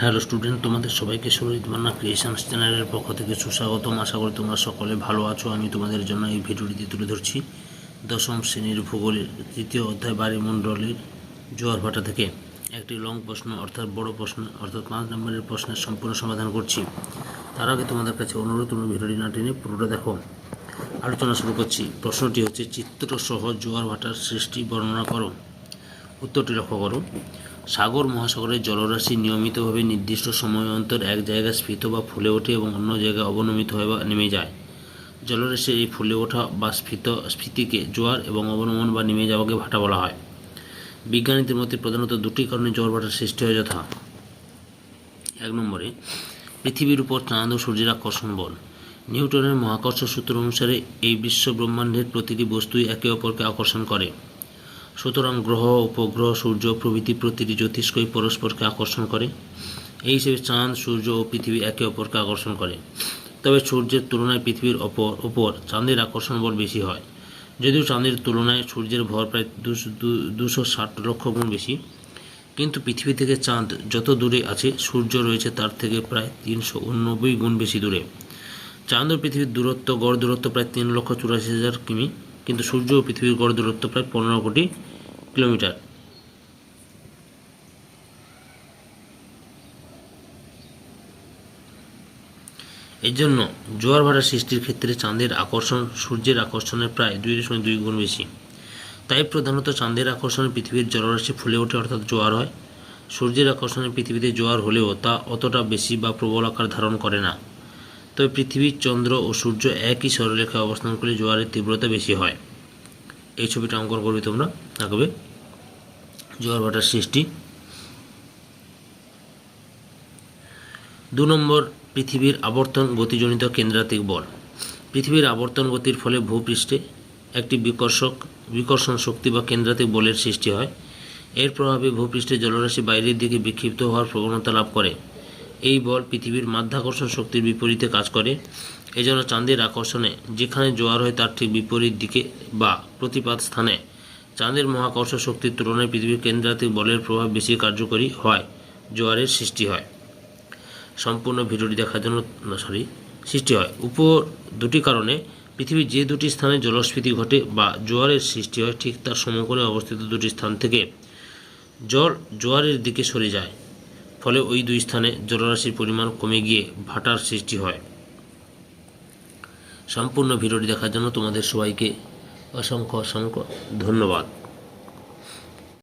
Hello student, তোমাদের সবাইকে Surajit Manna creations চ্যানেলের পক্ষ থেকে সুস্বাগতম। আশা করি তোমরা সকলে ভালো আছো। আমি তোমাদের জন্য এই ভিডিওটিতে তুলে ধরছি দশম শ্রেণীর ভূগোলের তৃতীয় অধ্যায় বায়ুমণ্ডলের জোয়ার ভাটা থেকে একটি লং প্রশ্ন অর্থাৎ বড় প্রশ্ন অর্থাৎ 5 নম্বরের প্রশ্নের সম্পূর্ণ সমাধান করছি। তার আগে তোমাদের কাছে অনুরোধ, তোমরা ভিডিওটি না টেনে পুরোটা দেখো। আলোচনা শুরু করছি। প্রশ্নটি হচ্ছে, চিত্রসহ জোয়ার ভাটার সৃষ্টি বর্ণনা করো। উত্তরটি লক্ষ্য করো। সাগর মহাসাগরের জলরাশি নিয়মিতভাবে নির্দিষ্ট সময় অন্তর এক জায়গায় স্ফীত বা ফুলে ওঠে এবং অন্য জায়গায় অবনমিত হয়ে বা নেমে যায়। জলরাশির এই ফুলে ওঠা বা স্ফীতিকে জোয়ার এবং অবনমন বা নেমে যাওয়াকে ভাটা বলা হয়। বিজ্ঞানীদের মতে প্রধানত দুটি কারণে জোয়ার ভাটার সৃষ্টি হয়, যথা: 1 নম্বরে পৃথিবীর উপর চাঁদ ও সূর্যের আকর্ষণ বল। নিউটনের মহাকর্ষ সূত্র অনুসারে এই বিশ্ব ব্রহ্মাণ্ডের প্রতিটি বস্তুই একে অপরকে আকর্ষণ করে। সুতরাং গ্রহ, উপগ্রহ, সূর্য প্রভৃতি প্রতিটি জ্যোতিষ্কই পরস্পরকে আকর্ষণ করে। এই হিসেবে চাঁদ, সূর্য ও পৃথিবী একে অপরকে আকর্ষণ করে। তবে সূর্যের তুলনায় পৃথিবীর উপর চাঁদের আকর্ষণ বল বেশি হয়। যদিও চাঁদের তুলনায় সূর্যের ভর প্রায় 260 লক্ষ গুণ বেশি, কিন্তু পৃথিবী থেকে চাঁদ যত দূরে আছে, সূর্য রয়েছে তার থেকে প্রায় 389 গুণ বেশি দূরে। চাঁদ ও পৃথিবীর দূরত্ব, গড় দূরত্ব প্রায় 3,84,000 কিমি, কিন্তু সূর্য ও পৃথিবীর গড় দূরত্ব প্রায় 15 কোটি কিলোমিটার। এর জন্য জোয়ার ভাটা সৃষ্টির ক্ষেত্রে চাঁদের আকর্ষণ সূর্যের আকর্ষণের প্রায় 2.2 গুণ বেশি। তাই প্রধানত চাঁদের আকর্ষণে পৃথিবীর জলরাশি ফুলে ওঠে অর্থাৎ জোয়ার হয়। সূর্যের আকর্ষণে পৃথিবীতে জোয়ার হলেও তা অতটা বেশি বা প্রবল আকার ধারণ করে না। তবে পৃথিবী, চন্দ্র ও সূর্য একই সরলরেখায় অবস্থান করলে জোয়ারের তীব্রতা বেশি হয়। এই ছবিটা অঙ্কন করবে, তোমরা আঁকবে জোয়ার ভাটার সৃষ্টি। 2 নম্বর, পৃথিবীর আবর্তন গতিজনিত কেন্দ্রাতিক বল। পৃথিবীর আবর্তন গতির ফলে ভূপৃষ্ঠে একটি বিকর্ষণ শক্তি বা কেন্দ্রাতিক বলের সৃষ্টি হয়। এর প্রভাবে ভূপৃষ্ঠের জলরাশি বাইরের দিকে বিক্ষিপ্ত হওয়ার প্রবণতা লাভ করে। এই বল পৃথিবীর মাধ্যাকর্ষণ শক্তির বিপরীতে কাজ করে। এজন্য চাঁদের আকর্ষণে যেখানে জোয়ার হয় তার ঠিক বিপরীত দিকে বা প্রতিপাত স্থানে চাঁদের মহাকর্ষ শক্তির তুলনায় পৃথিবীর কেন্দ্রাতিক বলের প্রভাব বেশি কার্যকরী হয়, জোয়ারের সৃষ্টি হয়। সম্পূর্ণ ভিডিওটি দেখার জন্য সৃষ্টি হয়। উপর দুটি কারণে পৃথিবীর যে দুটি স্থানে জলস্ফীতি ঘটে বা জোয়ারের সৃষ্টি হয়, ঠিক তার সমকোণে অবস্থিত দুটি স্থান থেকে জল জোয়ারের দিকে সরে যায়। ফলে ওই দুই স্থানে জলরাশির পরিমাণ কমে গিয়ে ভাটার সৃষ্টি হয়। সম্পূর্ণ ভিডিওটি দেখার জন্য তোমাদের সবাইকে অসংখ্য ধন্যবাদ।